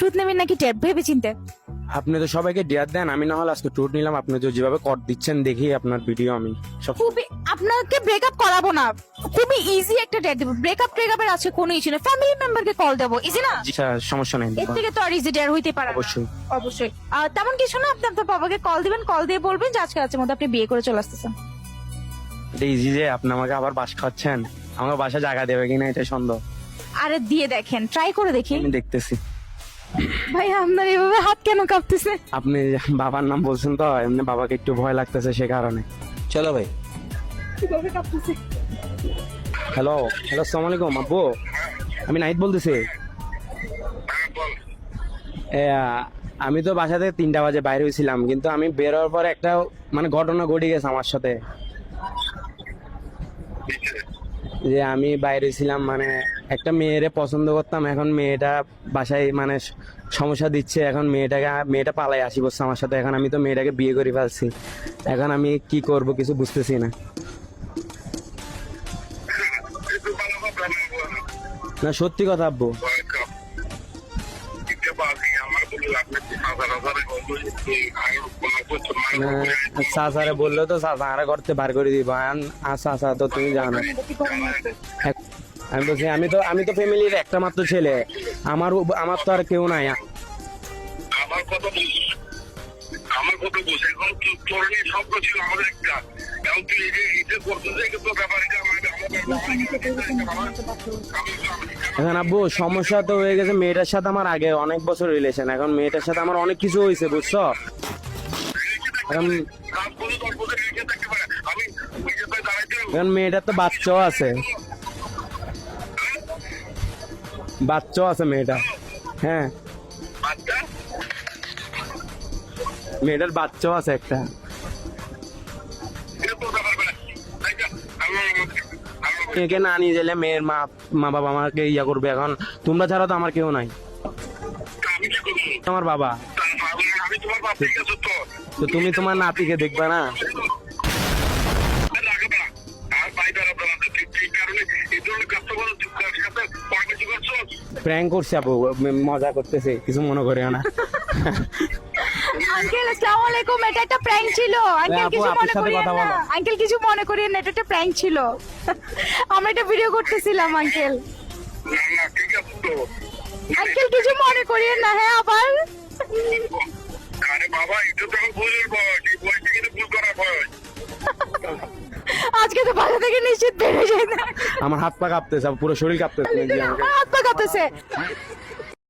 Truth নেবেন নাকি tape ভেবে চিনতে? আপনি তো সবাইকে ডেয়ার দেন, আমি না হলে আজকে ট্যুর নিলাম। আপনি তো যেভাবে কর দিচ্ছেন দেখি আপনার ভিডিও আমি সব। খুবই আপনাকে ব্রেকআপ করাবো না, খুবই ইজি একটা ডেট দেবো। ব্রেকআপের আছে কোনো ইস্যু নেই, ফ্যামিলি মেম্বারকে কল দেবো, ইজি না? জি স্যার, সমস্যা নেই। এর থেকে তো আর ইজি ডেয়ার হইতে পারে না। অবশ্যই। অবশ্যই তেমন কিছু না, আপনি আপনার বাবাকে কল দিবেন, কল দিয়ে বলবেন যে আজকে রাতের মধ্যে আপনি বিয়ে করে চলে আসতেছেন। এটা ইজি যে আপনি আমাকে আবার বাস খাচ্ছেন, আমার বাসা জায়গা দেবে কিনা এটা সন্দেহ। আরে দিয়ে দেখেন, ট্রাই করে দেখি। আমি দেখতেছি। ভাই আপনার এভাবে হাত কেন কাঁপতেছে? আপনি বাবার নাম বলছেন তো, এমনি বাবাকে একটু ভয় লাগতেছে সে কারণে। চলো ভাই। কিভাবে কাঁপতেছে? হ্যালো হ্যালো, আসসালামু আলাইকুম আব্বু, আমি নাহিদ বলতেছি। আমি তো বাসা থেকে 3টা বাজে বাইরে হয়েছিলাম, কিন্তু আমি বের হওয়ার পর একটা মানে ঘটনা ঘটে গেছে আমার সাথে। যে আমি বাইরে ছিলাম, মানে একটা মেয়েরে পছন্দ করতাম, এখন মেয়েটা বাসায় মানে সমস্যা দিচ্ছে। এখন মেয়েটা পালাই আসি বলছে আমার সাথে। এখন আমি তো মেয়েটাকে বিয়ে করে ফেলছি, এখন আমি কি করব কিছু বুঝতেছি না। না সত্যি কথা আব্বু। চাচারে বললে তো চাচা আরে করতে বার করে দিব। চাচা তো তুমি জানো, আমি বলছি আমি তো ফ্যামিলির একটা মাত্র ছেলে, আমার তো আর কেউ নাই। আমার কথা বুঝ, আমার কথা বুঝ। এখন তোর নিয়ে স্বপ্ন ছিল আমাদের একটা, এখন তুই এটা করতে যাই কিন্তু ব্যাপার এটা এখন আব্বু সমস্যা তো হয়ে গেছে, মেয়েটার সাথে আমার আগে অনেক বছর রিলেশন, এখন মেয়েটার সাথে আমার অনেক কিছু হয়েছে বুঝছো। এখন মেয়েটার তো বাচ্চাও আছে, মেয়েটা। হ্যাঁ মেয়েটার বাচ্চাও আছে একটা। মেয়েকে না নিয়ে গেলে মেয়ের মা বাবা আমাকে ইয়া করবে। এখন তোমরা ছাড়া তো আমার কেউ নাই, আমার বাবা। তো তুমি তোমার নাতিকে দেখবা না? প্র্যাঙ্ক করছে আপু, মজা করতেছে, কিছু মনে করিও না। আঙ্কেল আসসালামু আলাইকুম, এটা একটা প্র্যাঙ্ক ছিল। আঙ্কেল আপু, কিছু আপনার মনে সাথে করিয়েন কথা না, বলো। আঙ্কেল কিছু মনে করিয়েন না, এটা একটা প্র্যাঙ্ক ছিল। আমরা একটা ভিডিও করতেছিলাম আঙ্কেল। আঙ্কেল কিছু মনে করিয়েন না। হ্যাঁ আবার আরে বাবা, এটা তো ভুলের বয়স, এই বয়সে কিন্তু ভুল করা বয়স। আজকে তো বাসা থেকে নিশ্চিত বেড়ে যায় না। আমার হাত পা কাঁপতেছে, পুরো শরীর কাঁপতেছে। হাত পা কাঁপতেছে।